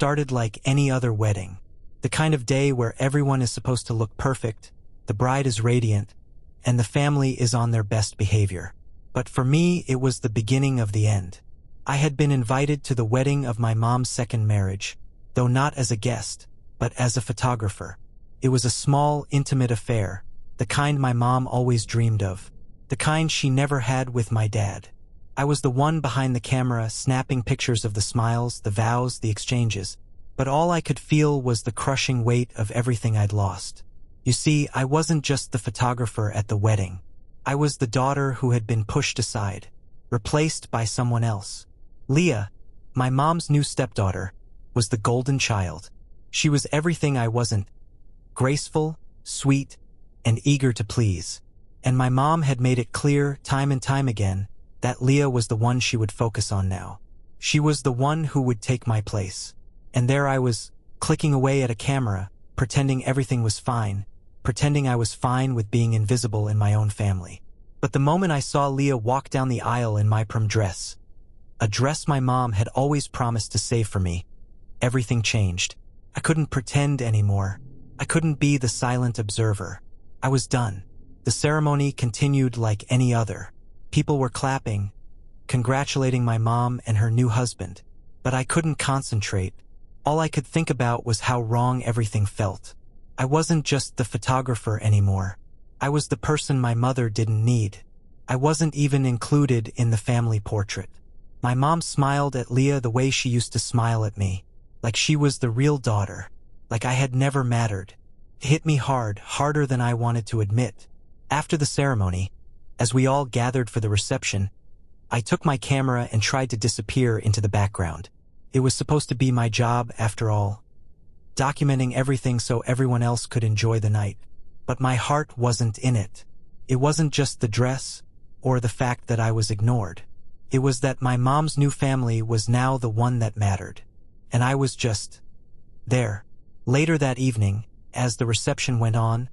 started like any other wedding. The kind of day where everyone is supposed to look perfect, the bride is radiant, and the family is on their best behavior. But for me, it was the beginning of the end. I had been invited to the wedding of my mom's second marriage, though not as a guest, but as a photographer. It was a small, intimate affair, the kind my mom always dreamed of, the kind she never had with my dad. I was the one behind the camera, snapping pictures of the smiles, the vows, the exchanges, but all I could feel was the crushing weight of everything I'd lost. You see, I wasn't just the photographer at the wedding. I was the daughter who had been pushed aside, replaced by someone else. Leah, my mom's new stepdaughter, was the golden child. She was everything I wasn't: graceful, sweet, and eager to please. And my mom had made it clear time and time again that Leah was the one she would focus on now. She was the one who would take my place. And there I was, clicking away at a camera, pretending everything was fine, pretending I was fine with being invisible in my own family. But the moment I saw Leah walk down the aisle in my prom dress, a dress my mom had always promised to save for me, everything changed. I couldn't pretend anymore. I couldn't be the silent observer. I was done. The ceremony continued like any other. People were clapping, congratulating my mom and her new husband, but I couldn't concentrate. All I could think about was how wrong everything felt. I wasn't just the photographer anymore. I was the person my mother didn't need. I wasn't even included in the family portrait. My mom smiled at Leah the way she used to smile at me, like she was the real daughter, like I had never mattered. It hit me hard, harder than I wanted to admit. After the ceremony, as we all gathered for the reception, I took my camera and tried to disappear into the background. It was supposed to be my job, after all, documenting everything so everyone else could enjoy the night. But my heart wasn't in it. It wasn't just the dress or the fact that I was ignored. It was that my mom's new family was now the one that mattered. And I was just there. Later that evening, as the reception went on,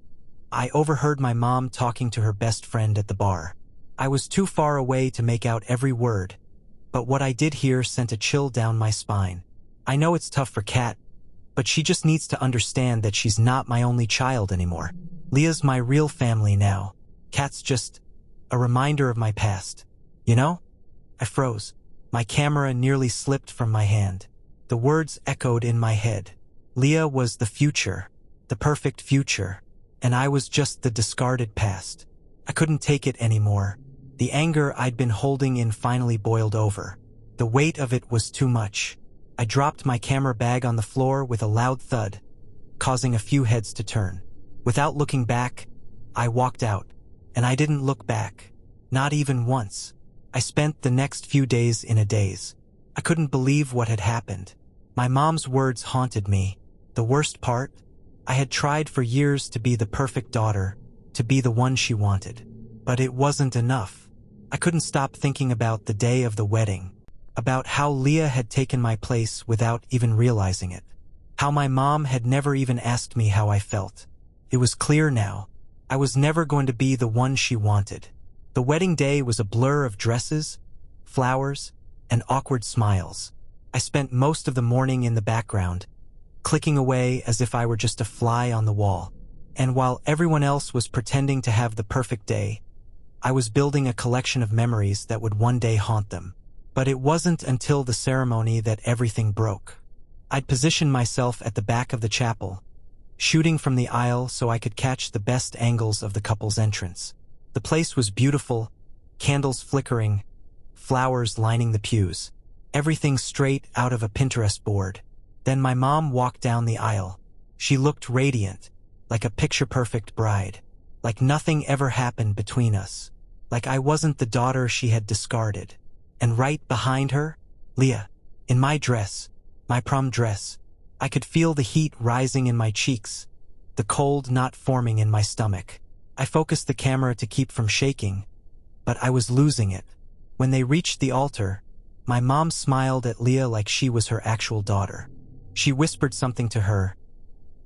I overheard my mom talking to her best friend at the bar. I was too far away to make out every word, but what I did hear sent a chill down my spine. I know it's tough for Kat, but she just needs to understand that she's not my only child anymore. Leah's my real family now. Kat's just a reminder of my past. You know? I froze. My camera nearly slipped from my hand. The words echoed in my head. Leah was the future, the perfect future, and I was just the discarded past. I couldn't take it anymore. The anger I'd been holding in finally boiled over. The weight of it was too much. I dropped my camera bag on the floor with a loud thud, causing a few heads to turn. Without looking back, I walked out, and I didn't look back. Not even once. I spent the next few days in a daze. I couldn't believe what had happened. My mom's words haunted me. The worst part? I had tried for years to be the perfect daughter, to be the one she wanted. But it wasn't enough. I couldn't stop thinking about the day of the wedding, about how Leah had taken my place without even realizing it, how my mom had never even asked me how I felt. It was clear now. I was never going to be the one she wanted. The wedding day was a blur of dresses, flowers, and awkward smiles. I spent most of the morning in the background, clicking away as if I were just a fly on the wall. And while everyone else was pretending to have the perfect day, I was building a collection of memories that would one day haunt them. But it wasn't until the ceremony that everything broke. I'd positioned myself at the back of the chapel, shooting from the aisle so I could catch the best angles of the couple's entrance. The place was beautiful, candles flickering, flowers lining the pews, everything straight out of a Pinterest board. Then my mom walked down the aisle. She looked radiant, like a picture-perfect bride, like nothing ever happened between us, like I wasn't the daughter she had discarded. And right behind her, Leah, in my dress, my prom dress. I could feel the heat rising in my cheeks, the cold not forming in my stomach. I focused the camera to keep from shaking, but I was losing it. When they reached the altar, my mom smiled at Leah like she was her actual daughter. She whispered something to her,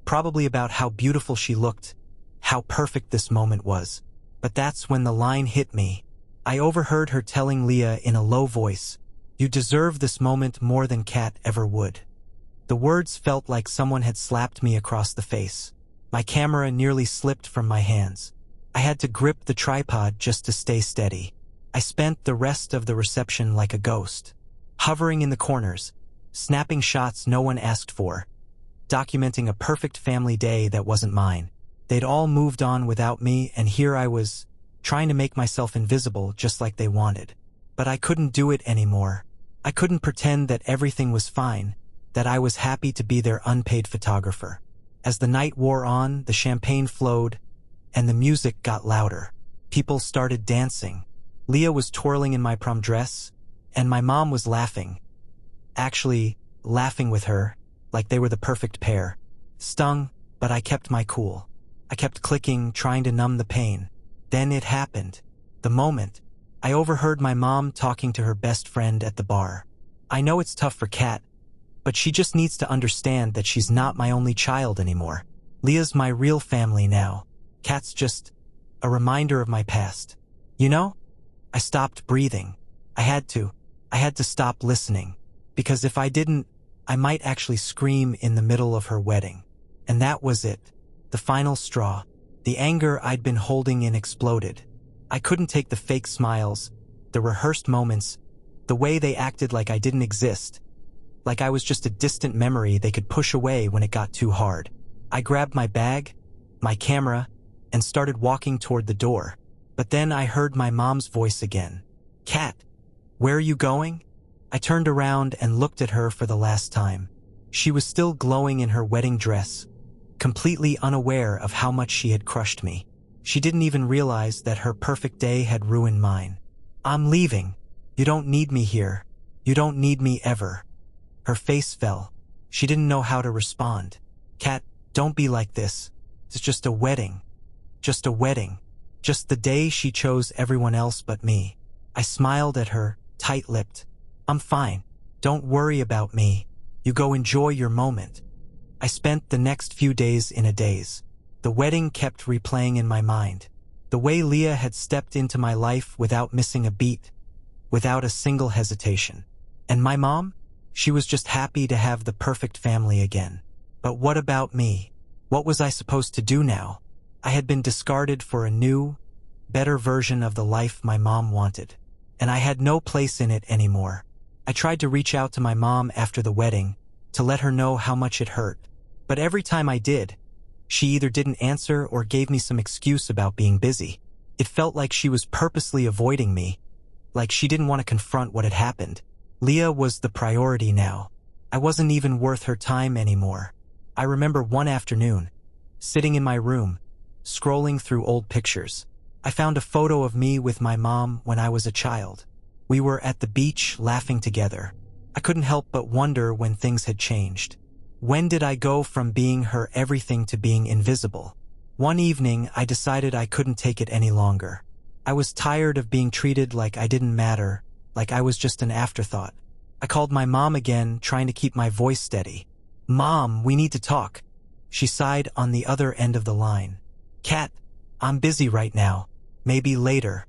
probably about how beautiful she looked, how perfect this moment was. But that's when the line hit me. I overheard her telling Leah in a low voice, "You deserve this moment more than Kat ever would." The words felt like someone had slapped me across the face. My camera nearly slipped from my hands. I had to grip the tripod just to stay steady. I spent the rest of the reception like a ghost, hovering in the corners, snapping shots no one asked for, documenting a perfect family day that wasn't mine. They'd all moved on without me, and here I was, trying to make myself invisible just like they wanted. But I couldn't do it anymore. I couldn't pretend that everything was fine, that I was happy to be their unpaid photographer. As the night wore on, the champagne flowed, and the music got louder. People started dancing. Leah was twirling in my prom dress, and my mom was laughing. Actually, laughing with her, like they were the perfect pair. Stung, but I kept my cool. I kept clicking, trying to numb the pain. Then it happened. The moment. I overheard my mom talking to her best friend at the bar. I know it's tough for Kat, but she just needs to understand that she's not my only child anymore. Leah's my real family now. Kat's just a reminder of my past. You know? I stopped breathing. I had to stop listening. Because if I didn't, I might actually scream in the middle of her wedding. And that was it. The final straw. The anger I'd been holding in exploded. I couldn't take the fake smiles, the rehearsed moments, the way they acted like I didn't exist. Like I was just a distant memory they could push away when it got too hard. I grabbed my bag, my camera, and started walking toward the door. But then I heard my mom's voice again. "Kat, where are you going?" I turned around and looked at her for the last time. She was still glowing in her wedding dress, completely unaware of how much she had crushed me. She didn't even realize that her perfect day had ruined mine. "I'm leaving. You don't need me here. You don't need me ever." Her face fell. She didn't know how to respond. "Kat, don't be like this. It's just a wedding. Just a wedding." Just the day she chose everyone else but me. I smiled at her, tight-lipped. "I'm fine. Don't worry about me. You go enjoy your moment." I spent the next few days in a daze. The wedding kept replaying in my mind. The way Leah had stepped into my life without missing a beat, without a single hesitation. And my mom? She was just happy to have the perfect family again. But what about me? What was I supposed to do now? I had been discarded for a new, better version of the life my mom wanted. And I had no place in it anymore. I tried to reach out to my mom after the wedding, to let her know how much it hurt. But every time I did, she either didn't answer or gave me some excuse about being busy. It felt like she was purposely avoiding me, like she didn't want to confront what had happened. Leah was the priority now. I wasn't even worth her time anymore. I remember one afternoon, sitting in my room, scrolling through old pictures. I found a photo of me with my mom when I was a child. We were at the beach laughing together. I couldn't help but wonder when things had changed. When did I go from being her everything to being invisible? One evening, I decided I couldn't take it any longer. I was tired of being treated like I didn't matter, like I was just an afterthought. I called my mom again, trying to keep my voice steady. "Mom, we need to talk." She sighed on the other end of the line. "Kat, I'm busy right now. Maybe later."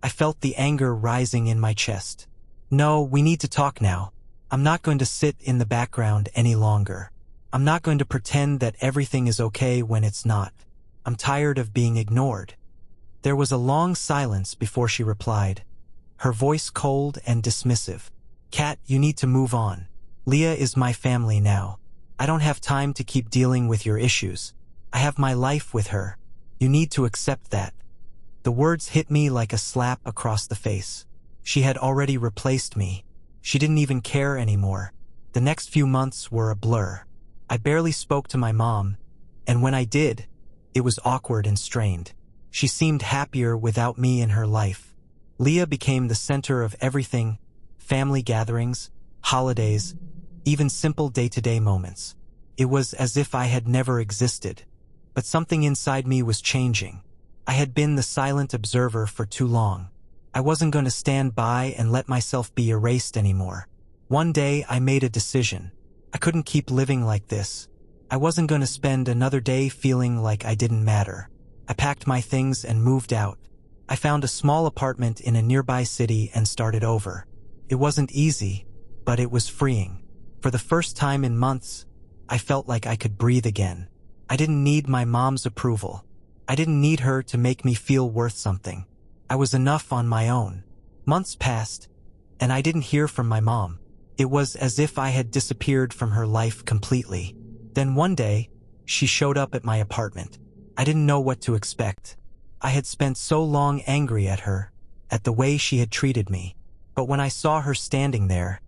I felt the anger rising in my chest. "No, we need to talk now. I'm not going to sit in the background any longer. I'm not going to pretend that everything is okay when it's not. I'm tired of being ignored." There was a long silence before she replied, her voice cold and dismissive. "Kat, you need to move on. Leah is my family now. I don't have time to keep dealing with your issues. I have my life with her. You need to accept that." The words hit me like a slap across the face. She had already replaced me. She didn't even care anymore. The next few months were a blur. I barely spoke to my mom, and when I did, it was awkward and strained. She seemed happier without me in her life. Leah became the center of everything: family gatherings, holidays, even simple day-to-day moments. It was as if I had never existed. But something inside me was changing. I had been the silent observer for too long. I wasn't going to stand by and let myself be erased anymore. One day I made a decision. I couldn't keep living like this. I wasn't going to spend another day feeling like I didn't matter. I packed my things and moved out. I found a small apartment in a nearby city and started over. It wasn't easy, but it was freeing. For the first time in months, I felt like I could breathe again. I didn't need my mom's approval. I didn't need her to make me feel worth something. I was enough on my own. Months passed, and I didn't hear from my mom. It was as if I had disappeared from her life completely. Then one day, she showed up at my apartment. I didn't know what to expect. I had spent so long angry at her, at the way she had treated me. But when I saw her standing there,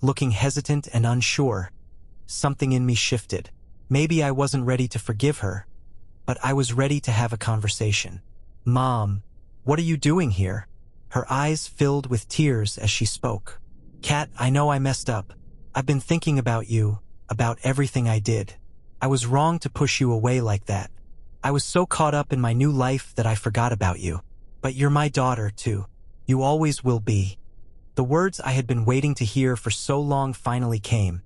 looking hesitant and unsure, something in me shifted. Maybe I wasn't ready to forgive her, but I was ready to have a conversation. "Mom, what are you doing here?" Her eyes filled with tears as she spoke. "Kat, I know I messed up. I've been thinking about you, about everything I did. I was wrong to push you away like that. I was so caught up in my new life that I forgot about you. But you're my daughter, too. You always will be." The words I had been waiting to hear for so long finally came,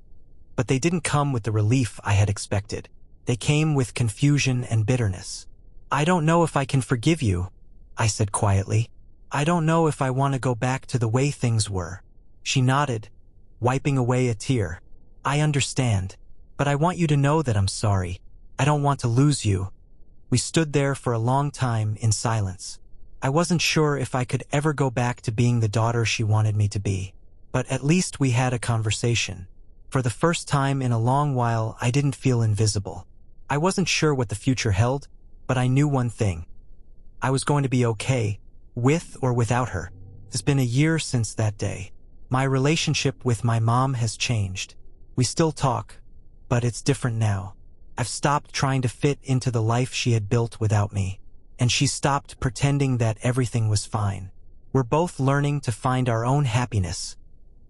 but they didn't come with the relief I had expected. They came with confusion and bitterness. "I don't know if I can forgive you," I said quietly. "I don't know if I want to go back to the way things were." She nodded, wiping away a tear. "I understand, but I want you to know that I'm sorry. I don't want to lose you." We stood there for a long time in silence. I wasn't sure if I could ever go back to being the daughter she wanted me to be, but at least we had a conversation. For the first time in a long while, I didn't feel invisible. I wasn't sure what the future held, but I knew one thing. I was going to be okay, with or without her. It's been a year since that day. My relationship with my mom has changed. We still talk, but it's different now. I've stopped trying to fit into the life she had built without me, and she stopped pretending that everything was fine. We're both learning to find our own happiness,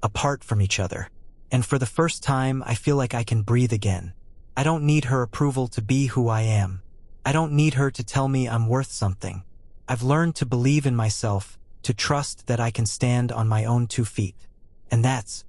apart from each other. And for the first time, I feel like I can breathe again. I don't need her approval to be who I am. I don't need her to tell me I'm worth something. I've learned to believe in myself, to trust that I can stand on my own 2 feet. And that's